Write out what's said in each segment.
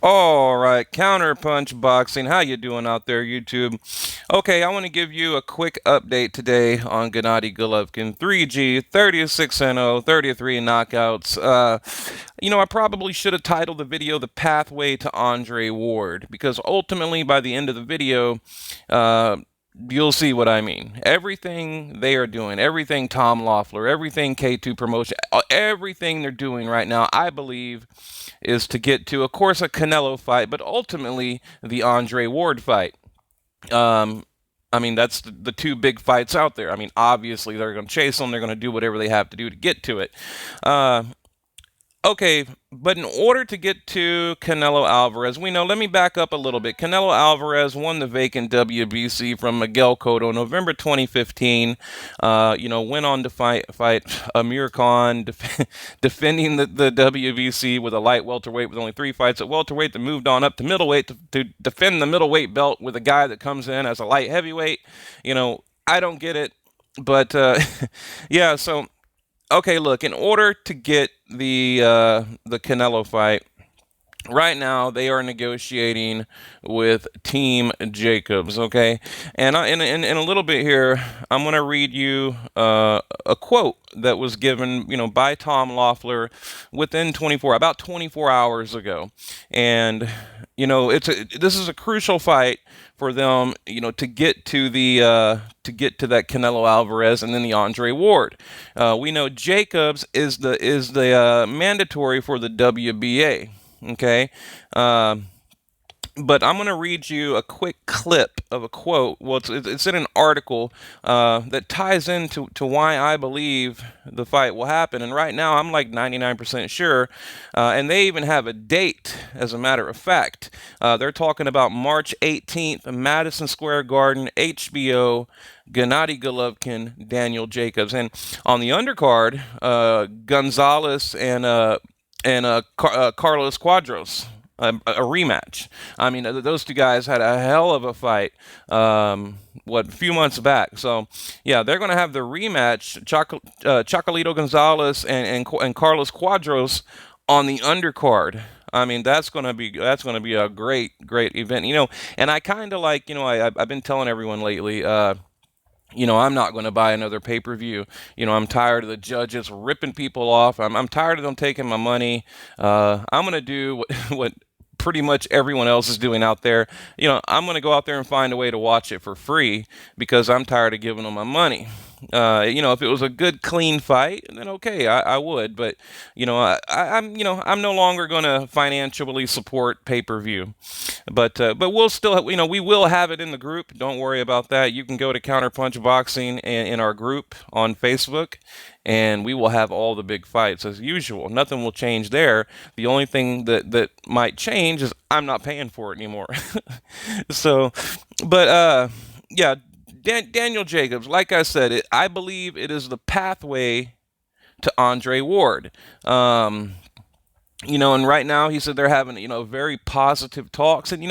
All right, Counterpunch Boxing. How you doing out there, YouTube? Okay, I want to give you a quick update today on Gennady Golovkin. 3G, 36-0, 33 knockouts. I probably should have titled the video "The Pathway to Andre Ward" because ultimately, by the end of the video, uh, you'll see what I mean. Everything they are doing, everything Tom Loeffler, everything K2 Promotion, everything they're doing right now, I believe, is to get to, of course, a Canelo fight, but ultimately the Andre Ward fight. Um, I mean, that's the two big fights out there. I mean, obviously they're going to chase them. They're going to do whatever they have to do to get to it. Uh, Okay, but in order to get to Canelo Alvarez, we know, let me back up a little bit. Canelo Alvarez won the vacant WBC from Miguel Cotto November 2015. Went on to fight Amir Khan, defending the WBC with a light welterweight with only 3 fights at welterweight, that moved on up to middleweight to defend the middleweight belt with a guy that comes in as a light heavyweight. I don't get it, but yeah, so okay, look, in order to get the Canelo fight, right now they are negotiating with Team Jacobs. Okay, and in a little bit here, I'm going to read you a quote that was given, by Tom Loeffler within about 24 hours ago, and this is a crucial fight for them, to get to that Canelo Alvarez and then the Andre Ward. We know Jacobs is the mandatory for the WBA. Okay. But I'm going to read you a quick clip of a quote. Well, it's in an article that ties into why I believe the fight will happen. And right now, I'm like 99% sure. And they even have a date, as a matter of fact. They're talking about March 18th, Madison Square Garden, HBO, Gennady Golovkin, Daniel Jacobs. And on the undercard, Gonzalez and Carlos Quadros. A rematch. I mean, those two guys had a hell of a fight, a few months back. So, yeah, they're going to have the rematch. Chocolito Gonzalez and Carlos Quadros on the undercard. I mean, that's gonna be a great event. And I kind of like, I've been telling everyone lately. I'm not going to buy another pay per view. I'm tired of the judges ripping people off. I'm tired of them taking my money. I'm going to do what pretty much everyone else is doing out there. I'm going to go out there and find a way to watch it for free because I'm tired of giving them my money. If it was a good, clean fight, then okay, I would. But I'm no longer going to financially support pay per view. But we'll still, we will have it in the group. Don't worry about that. You can go to Counterpunch Boxing in our group on Facebook, and we will have all the big fights as usual. Nothing will change there. The only thing that might change is I'm not paying for it anymore. So, but yeah, Daniel Jacobs, like I said, I believe it is the pathway to Andre Ward. And right now he said they're having, very positive talks. And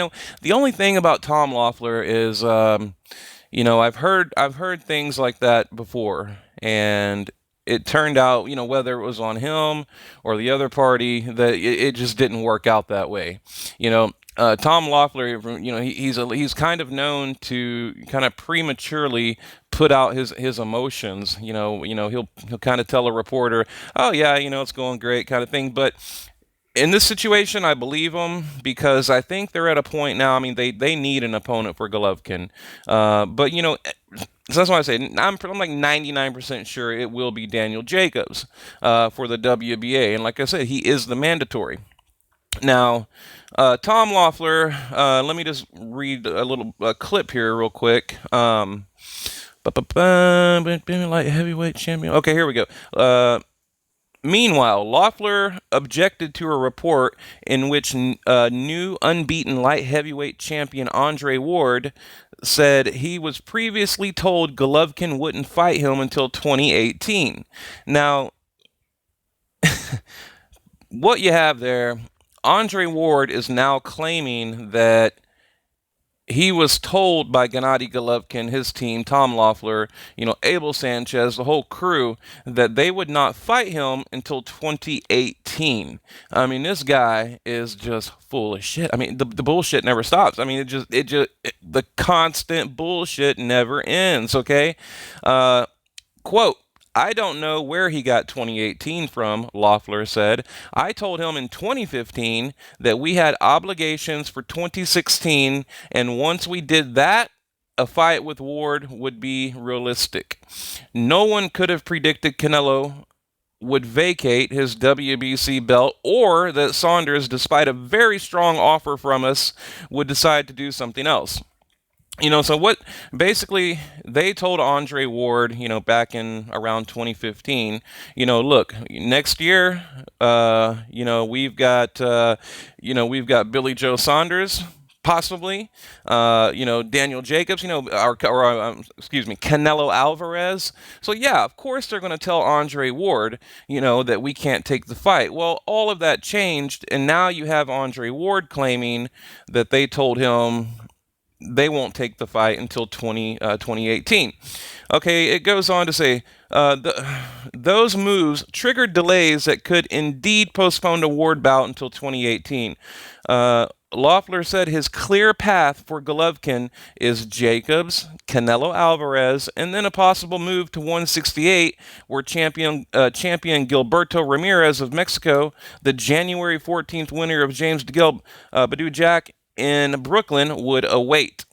the only thing about Tom Loeffler is, I've heard things like that before, and it turned out, whether it was on him or the other party, that it just didn't work out that way. Tom Loeffler, he's kind of known to kind of prematurely put out his emotions. He'll kind of tell a reporter, "Oh yeah, it's going great," kind of thing. But in this situation, I believe him because I think they're at a point now. I mean, they need an opponent for Golovkin, but so that's why I say I'm like 99% sure it will be Daniel Jacobs for the WBA, and like I said, he is the mandatory. Now, Tom Loeffler, let me just read a little clip here real quick. Light heavyweight champion. Okay, here we go. Meanwhile, Loeffler objected to a report in which new unbeaten light heavyweight champion Andre Ward said he was previously told Golovkin wouldn't fight him until 2018. Now, what you have there, Andre Ward is now claiming that he was told by Gennady Golovkin, his team, Tom Loeffler, Abel Sanchez, the whole crew, that they would not fight him until 2018. I mean, this guy is just full of shit. I mean, the bullshit never stops. I mean, the constant bullshit never ends. Okay, quote, I don't know where he got 2018 from, Loeffler said. I told him in 2015 that we had obligations for 2016, and once we did that, a fight with Ward would be realistic. No one could have predicted Canelo would vacate his WBC belt or that Saunders, despite a very strong offer from us, would decide to do something else. So what basically they told Andre Ward, back in around 2015, look, next year, we've got Billy Joe Saunders, possibly, Daniel Jacobs, excuse me, Canelo Alvarez. So yeah, of course they're going to tell Andre Ward, that we can't take the fight. Well, all of that changed, and now you have Andre Ward claiming that they told him they won't take the fight until 2018. Okay, it goes on to say those moves triggered delays that could indeed postpone the Ward bout until 2018. Loeffler said his clear path for Golovkin is Jacobs, Canelo Alvarez, and then a possible move to 168, where champion Gilberto Ramirez of Mexico, the January 14th winner of James DeGale Badu Jack in Brooklyn, would await.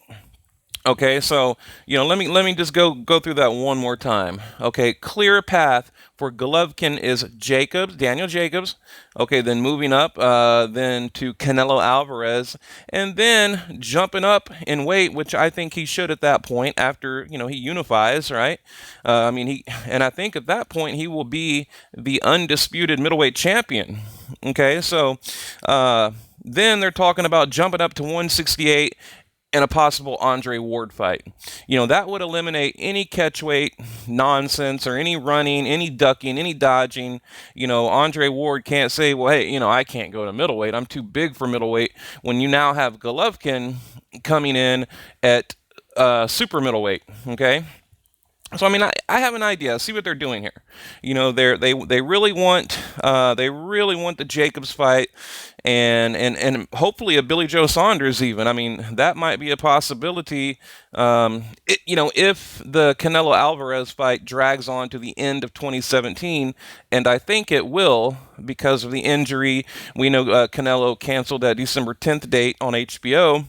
Okay, so let me just go through that one more time. Okay, clear path for Golovkin is Daniel Jacobs. Okay, then moving up, then to Canelo Alvarez, and then jumping up in weight, which I think he should at that point after he unifies, right? I think at that point he will be the undisputed middleweight champion. Okay, so then they're talking about jumping up to 168 and a possible Andre Ward fight. That would eliminate any catchweight nonsense or any running, any ducking, any dodging. Andre Ward can't say, well, hey, I can't go to middleweight. I'm too big for middleweight. When you now have Golovkin coming in at super middleweight, okay? So I have an idea. See what they're doing here. They really want the Jacobs fight, and hopefully a Billy Joe Saunders even. That might be a possibility. If the Canelo Alvarez fight drags on to the end of 2017, and I think it will because of the injury. We know Canelo canceled that December 10th date on HBO,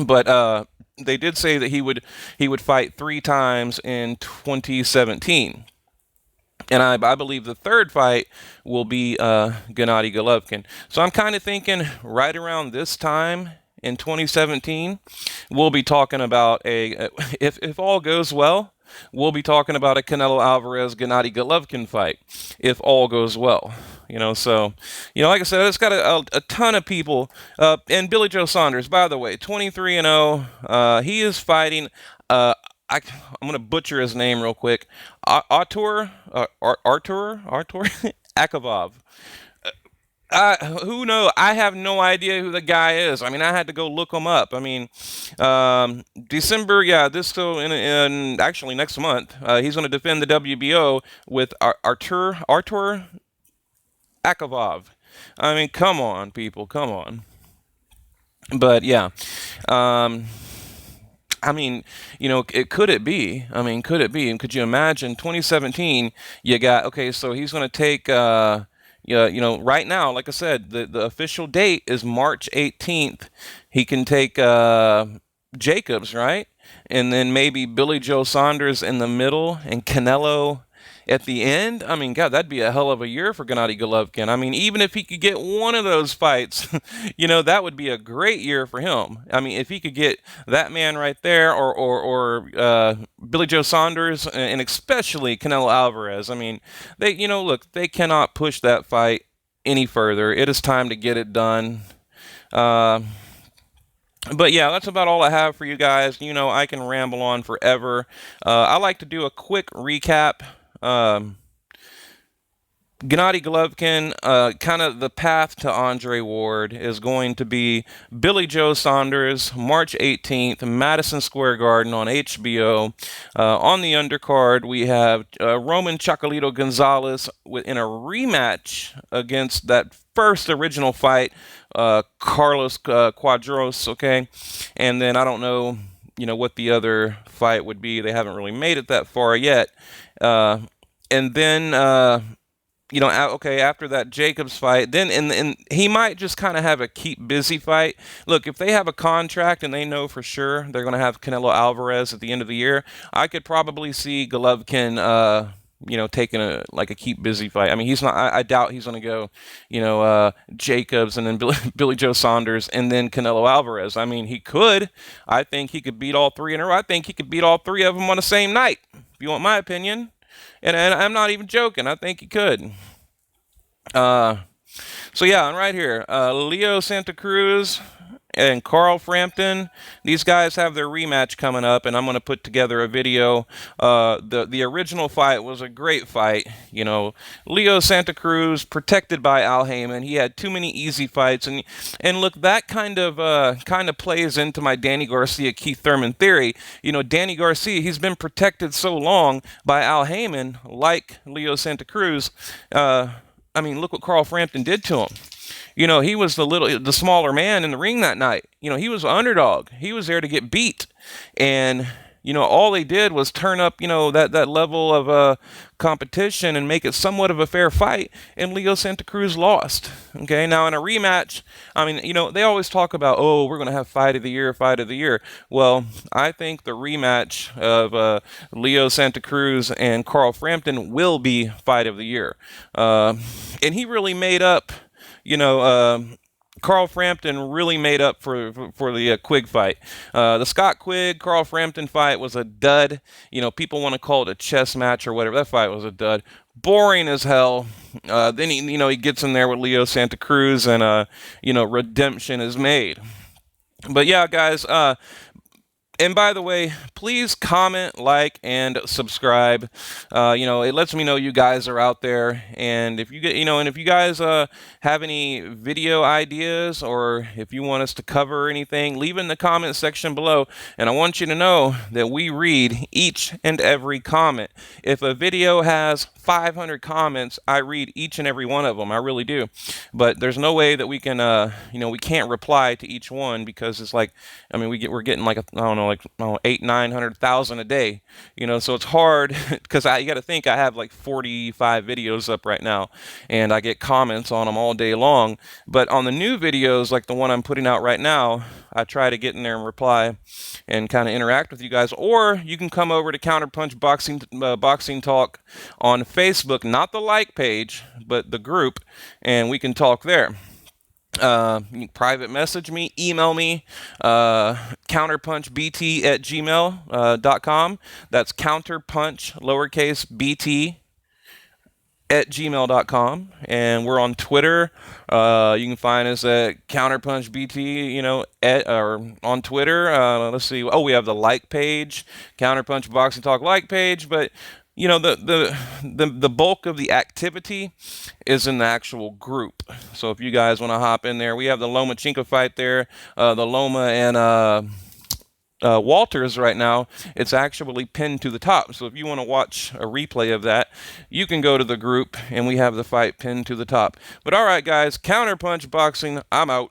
but they did say that he would fight 3 times in 2017. And I believe the third fight will be Gennady Golovkin. So I'm kind of thinking right around this time in 2017, we'll be talking about if all goes well, we'll be talking about a Canelo Alvarez Gennady Golovkin fight if all goes well. So like I said, it's got a ton of people. And Billy Joe Saunders, by the way, 23-0. He is fighting. I'm gonna butcher his name real quick. Artur Akavov. Who knows? I have no idea who the guy is. I had to go look him up. December, yeah, this still in actually next month. He's going to defend the WBO with Artur Akavov. Come on, people, come on. But yeah, could it be? Could it be? And could you imagine 2017? You got, okay, so he's going to take. Yeah, right now, like I said, the official date is March 18th. He can take Jacobs, right? And then maybe Billy Joe Saunders in the middle and Canelo at the end. God, that'd be a hell of a year for Gennady Golovkin. Even if he could get one of those fights, that would be a great year for him. If he could get that man right there, or Billy Joe Saunders, and especially Canelo Alvarez. Look, they cannot push that fight any further. It is time to get it done. But yeah, that's about all I have for you guys. I can ramble on forever. I like to do a quick recap. Gennady Golovkin, kind of the path to Andre Ward is going to be Billy Joe Saunders, March 18th, Madison Square Garden on HBO. On the undercard, we have Roman Chocolito Gonzalez in a rematch against that first original fight, Carlos Quadros, okay? And then I don't know, what the other fight would be. They haven't really made it that far yet. And then okay, after that Jacobs fight, then and he might just kind of have a keep busy fight. Look, if they have a contract and they know for sure they're going to have Canelo Alvarez at the end of the year, I could probably see Golovkin, taking a keep busy fight. I mean, he's not. I doubt he's going to go, Jacobs and then Billy Joe Saunders and then Canelo Alvarez. I mean, he could. I think he could beat all three in a row. I think he could beat all three of them on the same night. If you want my opinion. And I'm not even joking. I think he could. So yeah, and right here, Leo Santa Cruz and Carl Frampton. These guys have their rematch coming up, and I'm going to put together a video. The original fight was a great fight. Leo Santa Cruz protected by Al Heyman. He had too many easy fights, and look, that kind of plays into my Danny Garcia Keith Thurman theory. Danny Garcia, he's been protected so long by Al Heyman, like Leo Santa Cruz. I mean, look what Carl Frampton did to him. He was the smaller man in the ring that night. He was an underdog. He was there to get beat. And, all they did was turn up, that level of competition and make it somewhat of a fair fight. And Leo Santa Cruz lost. Okay, now in a rematch, I mean, they always talk about, oh, we're going to have fight of the year, fight of the year. Well, I think the rematch of Leo Santa Cruz and Carl Frampton will be fight of the year. And he really made up. Carl Frampton really made up for the Quigg fight. The Scott Quigg Carl Frampton fight was a dud. People want to call it a chess match or whatever. That fight was a dud. Boring as hell. Then he gets in there with Leo Santa Cruz, and redemption is made. But yeah, guys. And by the way, please comment, like, and subscribe. It lets me know you guys are out there. And if you if you guys have any video ideas, or if you want us to cover anything, leave in the comment section below. And I want you to know that we read each and every comment. If a video has 500 comments, I read each and every one of them. I really do. But there's no way that we can, we can't reply to each one, because it's like, I mean, we're getting like 800,000-900,000 a day, so it's hard, because you got to think I have like 45 videos up right now, and I get comments on them all day long. But on the new videos, like the one I'm putting out right now, I try to get in there and reply and kind of interact with you guys. Or you can come over to Counterpunch Boxing Talk on Facebook, not the like page, but the group, and we can talk there. You can private message me, email me, counterpunchbt@gmail.com. That's counterpunch, lowercase bt, @gmail.com. And we're on Twitter. You can find us at counterpunchbt, or on Twitter. Let's see. Oh, we have the like page, Counterpunch Boxing Talk like page, but the bulk of the activity is in the actual group. So if you guys want to hop in there, we have the Lomachenko fight there, the Loma and Walters right now. It's actually pinned to the top. So if you want to watch a replay of that, you can go to the group, and we have the fight pinned to the top. But all right, guys, Counterpunch Boxing, I'm out.